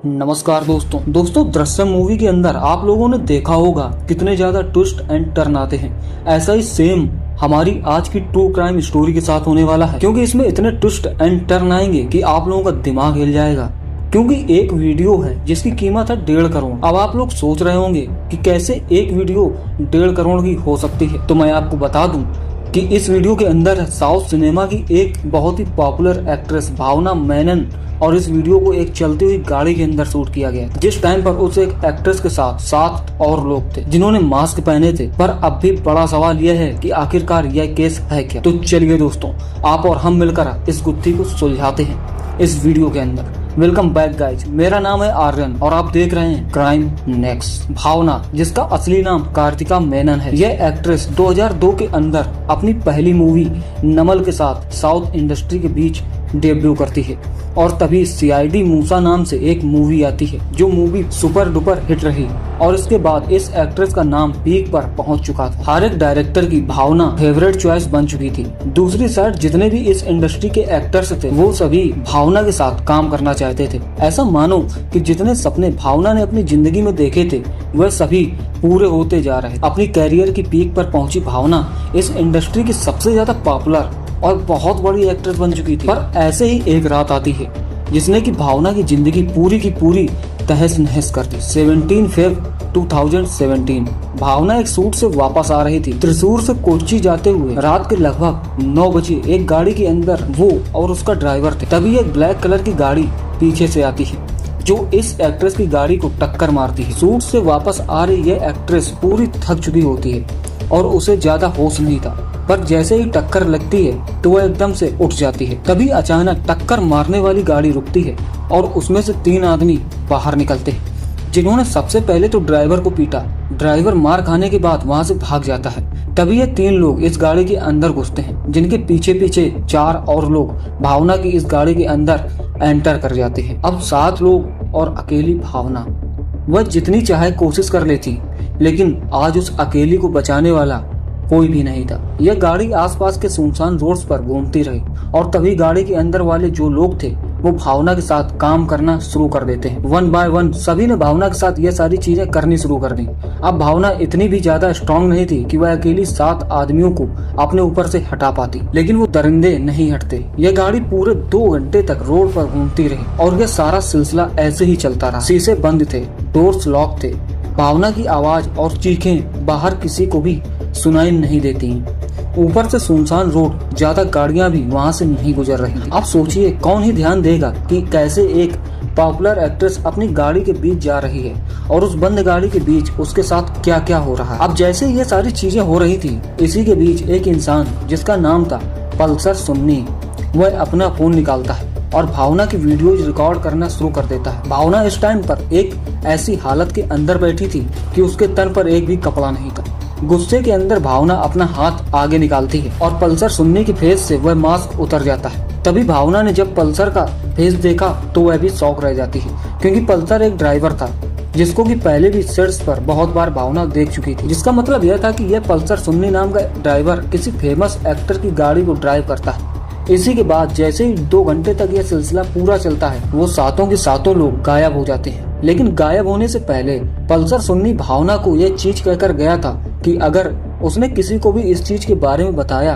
नमस्कार दोस्तों दृश्यम मूवी के अंदर आप लोगों ने देखा होगा कितने ज्यादा ट्विस्ट एंड टर्न आते हैं। ऐसा ही सेम हमारी आज की ट्रू क्राइम स्टोरी के साथ होने वाला है, क्योंकि इसमें इतने ट्विस्ट एंड टर्न आएंगे कि आप लोगों का दिमाग हिल जाएगा। क्योंकि एक वीडियो है जिसकी कीमत है 1.5 करोड़। अब आप लोग सोच रहे होंगे कि कैसे एक वीडियो 1.5 करोड़ की हो सकती है, तो मैं आपको बता दूं कि इस वीडियो के अंदर साउथ सिनेमा की एक बहुत ही पॉपुलर एक्ट्रेस भावना मेनन, और इस वीडियो को एक चलती हुई गाड़ी के अंदर शूट किया गया था, जिस टाइम पर उस एक एक्ट्रेस के साथ 7 और लोग थे जिन्होंने मास्क पहने थे। पर अब भी बड़ा सवाल यह है कि आखिरकार यह केस है क्या। तो चलिए दोस्तों, आप और हम मिलकर इस गुत्थी को सुलझाते हैं इस वीडियो के अंदर। वेलकम बैक गाइज, मेरा नाम है आर्यन और आप देख रहे हैं क्राइम नेक्स्ट। भावना, जिसका असली नाम कार्तिका मेनन है, यह एक्ट्रेस 2002 के अंदर अपनी पहली मूवी नमल के साथ साउथ इंडस्ट्री के बीच डेब्यू करती है, और तभी सीआईडी मूसा नाम से एक मूवी आती है, जो मूवी सुपर डुपर हिट रही, और इसके बाद इस एक्ट्रेस का नाम पीक पर पहुंच चुका था। हर एक डायरेक्टर की भावना फेवरेट चॉइस बन चुकी थी। दूसरी साइड जितने भी इस इंडस्ट्री के एक्टर्स थे वो सभी भावना के साथ काम करना चाहते थे। ऐसा मानो कि जितने सपने भावना ने अपनी जिंदगी में देखे थे वह सभी पूरे होते जा रहे। अपनी कैरियर की पीक पर पहुंची भावना इस इंडस्ट्री की सबसे ज्यादा पॉपुलर और बहुत बड़ी एक्ट्रेस बन चुकी थी। पर ऐसे ही एक रात आती है जिसने की भावना की जिंदगी पूरी की पूरी तहस नहस कर दी। 17 फ़रवरी 2017 भावना एक शूट से वापस आ रही थी। त्रिशूर से कोच्चि जाते हुए रात के लगभग 9 बजे एक गाड़ी के अंदर वो और उसका ड्राइवर थे। तभी एक ब्लैक कलर की गाड़ी पीछे से आती है जो इस एक्ट्रेस की गाड़ी को टक्कर मारती है। शूट से वापस आ रही यह एक्ट्रेस पूरी थक चुकी होती है और उसे ज्यादा होश नहीं था, पर जैसे ही टक्कर लगती है तो वह एकदम से उठ जाती है। तभी अचानक टक्कर मारने वाली गाड़ी रुकती है और उसमें से 3 आदमी बाहर निकलते हैं, जिन्होंने सबसे पहले तो ड्राइवर को पीटा। ड्राइवर मार खाने के बाद वहां से भाग जाता है। तभी ये 3 लोग इस गाड़ी के अंदर घुसते हैं, जिनके पीछे पीछे 4 और लोग भावना की इस गाड़ी के अंदर एंटर कर जाते हैं। अब 7 लोग और अकेली भावना, वह जितनी चाहे कोशिश कर लेती, लेकिन आज उस अकेली को बचाने वाला कोई भी नहीं था। यह गाड़ी आसपास के सुनसान रोड्स पर घूमती रही, और तभी गाड़ी के अंदर वाले जो लोग थे वो भावना के साथ काम करना शुरू कर देते हैं। 1 बाय 1 सभी ने भावना के साथ ये सारी चीजें करनी शुरू कर दी। अब भावना इतनी भी ज्यादा स्ट्रांग नहीं थी कि वह अकेली 7 आदमियों को अपने ऊपर से हटा पाती, लेकिन वो दरिंदे नहीं हटते। यह गाड़ी पूरे 2 घंटे तक रोड पर घूमती रही और यह सारा सिलसिला ऐसे ही चलता रहा। शीशे बंद थे, डोर्स लॉक थे। भावना की आवाज और चीखें बाहर किसी को भी सुनाई नहीं देती। ऊपर से सुनसान रोड, ज्यादा गाड़ियां भी वहां से नहीं गुजर रही थी। अब सोचिए कौन ही ध्यान देगा कि कैसे एक पॉपुलर एक्ट्रेस अपनी गाड़ी के बीच जा रही है और उस बंद गाड़ी के बीच उसके साथ क्या क्या हो रहा है। अब जैसे ये सारी चीजें हो रही थी, इसी के बीच एक इंसान जिसका नाम था पल्सर सुन्नी, वह अपना फोन निकालता है और भावना की वीडियोज रिकॉर्ड करना शुरू कर देता है। भावना इस टाइम पर एक ऐसी हालत के अंदर बैठी थी कि उसके तन पर एक भी कपड़ा नहीं था। गुस्से के अंदर भावना अपना हाथ आगे निकालती है और पल्सर सुन्नी की फेस से वह मास्क उतर जाता है। तभी भावना ने जब पल्सर का फेस देखा तो वह भी शॉक रह जाती है, क्योंकि पल्सर एक ड्राइवर था जिसको कि पहले भी सेट्स पर बहुत बार भावना देख चुकी थी। जिसका मतलब यह था कि यह पल्सर सुन्नी नाम का ड्राइवर किसी फेमस एक्टर की गाड़ी को ड्राइव करता है। इसी के बाद जैसे ही 2 घंटे तक यह सिलसिला पूरा चलता है, वो 7 के 7 लोग गायब हो जाते हैं। लेकिन गायब होने से पहले पल्सर सुन्नी भावना को यह चीज कहकर गया था कि अगर उसने किसी को भी इस चीज के बारे में बताया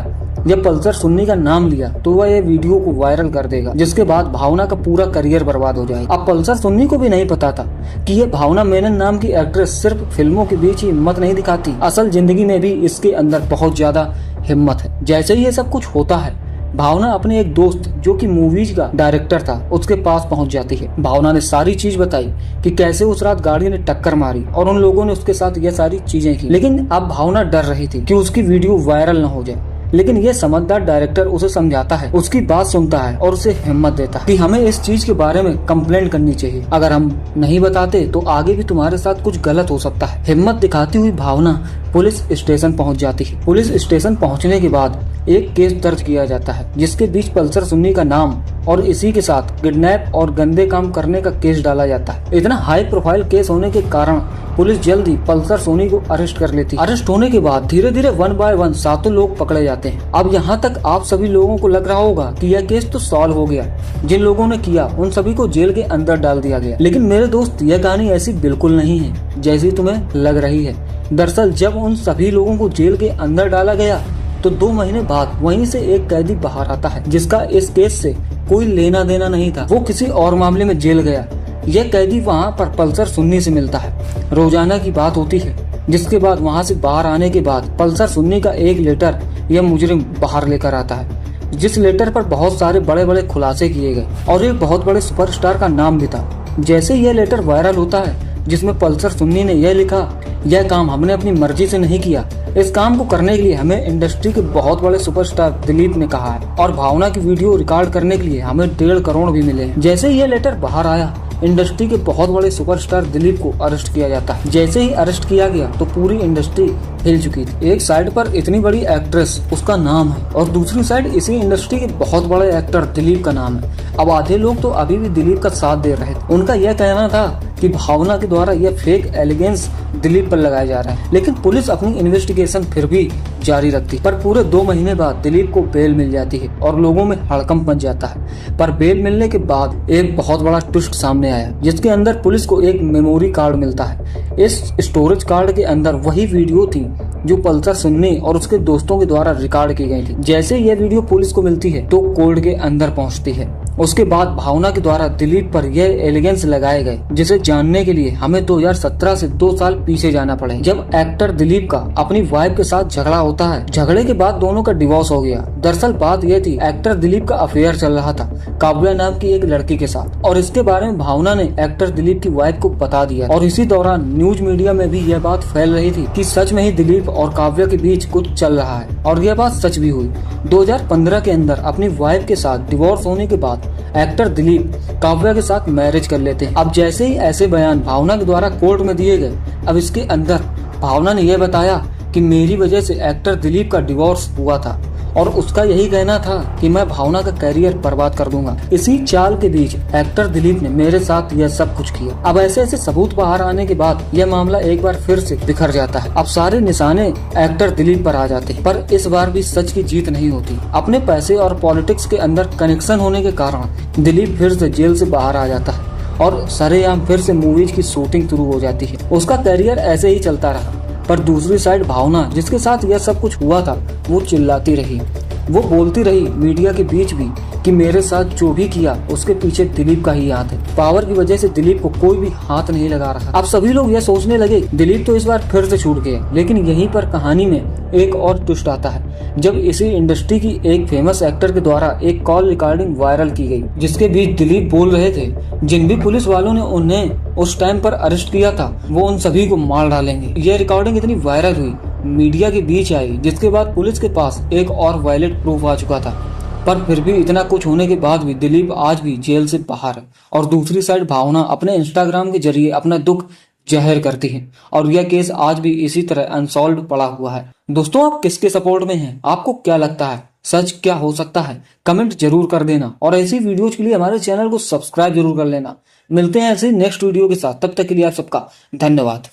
या पल्सर सुन्नी का नाम लिया तो वह ये वीडियो को वायरल कर देगा, जिसके बाद भावना का पूरा करियर बर्बाद हो जाएगा। अब पल्सर सुन्नी को भी नहीं पता था कि ये भावना मेनन नाम की एक्ट्रेस सिर्फ फिल्मों के बीच ही हिम्मत नहीं दिखाती, असल जिंदगी में भी इसके अंदर बहुत ज्यादा हिम्मत है। जैसे ही ये सब कुछ होता है, भावना अपने एक दोस्त जो कि मूवीज का डायरेक्टर था उसके पास पहुंच जाती है। भावना ने सारी चीज बताई कि कैसे उस रात गाड़ी ने टक्कर मारी और उन लोगों ने उसके साथ ये सारी चीजें की। लेकिन अब भावना डर रही थी कि उसकी वीडियो वायरल न हो जाए, लेकिन ये समझदार डायरेक्टर उसे समझाता है, उसकी बात सुनता है और उसे हिम्मत देता है कि हमें इस चीज के बारे में कंप्लेंट करनी चाहिए। अगर हम नहीं बताते तो आगे भी तुम्हारे साथ कुछ गलत हो सकता है। हिम्मत दिखाती हुई भावना पुलिस स्टेशन पहुंच जाती है। पुलिस स्टेशन पहुंचने के बाद एक केस दर्ज किया जाता है जिसके बीच पल्सर सुन्नी का नाम और इसी के साथ किडनैप और गंदे काम करने का केस डाला जाता है। इतना हाई प्रोफाइल केस होने के कारण पुलिस जल्दी पल्सर सोनी को अरेस्ट कर लेती है। अरेस्ट होने के बाद धीरे धीरे 1 बाय 1 सातों लोग पकड़े जाते हैं। अब यहाँ तक आप सभी लोगों को लग रहा होगा कि यह केस तो सॉल्व हो गया, जिन लोगों ने किया उन सभी को जेल के अंदर डाल दिया गया। लेकिन मेरे दोस्त, यह कहानी ऐसी बिल्कुल नहीं है जैसी तुम्हें लग रही है। दरअसल जब उन सभी लोगों को जेल के अंदर डाला गया तो 2 महीने बाद वहीं से एक कैदी बाहर आता है जिसका इस केस से कोई लेना देना नहीं था। वो किसी और मामले में जेल गया। यह कैदी वहाँ पर पल्सर सुन्नी से मिलता है। रोजाना की बात होती है, जिसके बाद वहाँ से बाहर आने के बाद पल्सर सुन्नी का एक लेटर यह मुजरिम बाहर लेकर आता है, जिस लेटर पर बहुत सारे बड़े बड़े खुलासे किए गए और एक बहुत बड़े सुपरस्टार का नाम भी था। जैसे यह लेटर वायरल होता है जिसमें पल्सर सुन्नी ने यह लिखा, यह काम हमने अपनी मर्जी से नहीं किया, इस काम को करने के लिए हमें इंडस्ट्री के बहुत बड़े सुपरस्टार दिलीप ने कहा है और भावना की वीडियो रिकॉर्ड करने के लिए हमें 1.5 करोड़ भी मिले हैं। जैसे ही यह लेटर बाहर आया, इंडस्ट्री के बहुत बड़े सुपरस्टार दिलीप को अरेस्ट किया जाता है। जैसे ही अरेस्ट किया गया तो पूरी इंडस्ट्री हिल चुकी थी। एक साइड पर इतनी बड़ी एक्ट्रेस, उसका नाम है, और दूसरी साइड इसी इंडस्ट्री के बहुत बड़े एक्टर दिलीप का नाम है। अब आधे लोग तो अभी भी दिलीप का साथ दे रहे थे। उनका यह कहना था कि भावना के द्वारा यह फेक एलिगेंस दिलीप पर लगाया जा रहा है, लेकिन पुलिस अपनी इन्वेस्टिगेशन फिर भी जारी रखती। पर पूरे 2 महीने बाद दिलीप को बेल मिल जाती है और लोगों में हड़कंप मच जाता है। पर बेल मिलने के बाद एक बहुत बड़ा ट्विस्ट सामने आया, जिसके अंदर पुलिस को एक मेमोरी कार्ड मिलता है। इस स्टोरेज कार्ड के अंदर वही वीडियो थी जो पल्सर सुन्नी और उसके दोस्तों के द्वारा रिकॉर्ड की गई थी। जैसे यह वीडियो पुलिस को मिलती है तो कोर्ट के अंदर पहुंचती है। उसके बाद भावना के द्वारा दिलीप पर यह एलिगेंस लगाए गए, जिसे जानने के लिए हमें 2017 से 2 साल पीछे जाना पड़े, जब एक्टर दिलीप का अपनी वाइफ के साथ झगड़ा होता है। झगड़े के बाद दोनों का डिवोर्स हो गया। दरअसल बात यह थी, एक्टर दिलीप का अफेयर चल रहा था काव्या नाम की एक लड़की के साथ, और इसके बारे में भावना ने एक्टर दिलीप की वाइफ को बता दिया। और इसी दौरान न्यूज मीडिया में भी यह बात फैल रही थी कि सच में ही दिलीप और काव्या के बीच कुछ चल रहा है, और यह बात सच भी हुई। 2015 के अंदर अपनी वाइफ के साथ डिवोर्स होने के बाद एक्टर दिलीप काव्या के साथ मैरिज कर लेते हैं। अब जैसे ही ऐसे बयान भावना के द्वारा कोर्ट में दिए गए, अब इसके अंदर भावना ने यह बताया कि मेरी वजह से एक्टर दिलीप का डिवोर्स हुआ था और उसका यही कहना था कि मैं भावना का करियर बर्बाद कर दूंगा। इसी चाल के बीच एक्टर दिलीप ने मेरे साथ यह सब कुछ किया। अब ऐसे ऐसे सबूत बाहर आने के बाद यह मामला एक बार फिर से बिखर जाता है। अब सारे निशाने एक्टर दिलीप पर आ जाते हैं, पर इस बार भी सच की जीत नहीं होती। अपने पैसे और पॉलिटिक्स के अंदर कनेक्शन होने के कारण दिलीप फिर से जेल से बाहर आ जाता है और सरेआम फिर से मूवीज की शूटिंग शुरू हो जाती है। उसका करियर ऐसे ही चलता रहा। पर दूसरी साइड भावना, जिसके साथ यह सब कुछ हुआ था, वो चिल्लाती रही, वो बोलती रही मीडिया के बीच भी कि मेरे साथ जो भी किया उसके पीछे दिलीप का ही हाथ है। पावर की वजह से दिलीप को कोई भी हाथ नहीं लगा रहा। अब सभी लोग यह सोचने लगे दिलीप तो इस बार फिर से छूट गए। लेकिन यहीं पर कहानी में एक और ट्विस्ट आता है, जब इसी इंडस्ट्री की एक फेमस एक्टर के द्वारा एक कॉल रिकॉर्डिंग वायरल की गई, जिसके बीच दिलीप बोल रहे थे जिन भी पुलिस वालों ने उन्हें उस टाइम पर अरेस्ट किया था वो उन सभी को मार डालेंगे। यह रिकॉर्डिंग इतनी वायरल हुई, मीडिया के बीच आई, जिसके बाद पुलिस के पास एक और वैलिड प्रूफ आ चुका था। पर फिर भी इतना कुछ होने के बाद भी दिलीप आज भी जेल से बाहर है। और दूसरी साइड भावना अपने इंस्टाग्राम के जरिए अपना दुख जाहिर करती है और यह केस आज भी इसी तरह अनसॉल्व पड़ा हुआ है। दोस्तों, आप किसके सपोर्ट में हैं? आपको क्या लगता है सच क्या हो सकता है? कमेंट जरूर कर देना और ऐसी वीडियोज के लिए हमारे चैनल को सब्सक्राइब जरूर कर लेना। मिलते हैं ऐसे नेक्स्ट वीडियो के साथ, तब तक के लिए आप सबका धन्यवाद।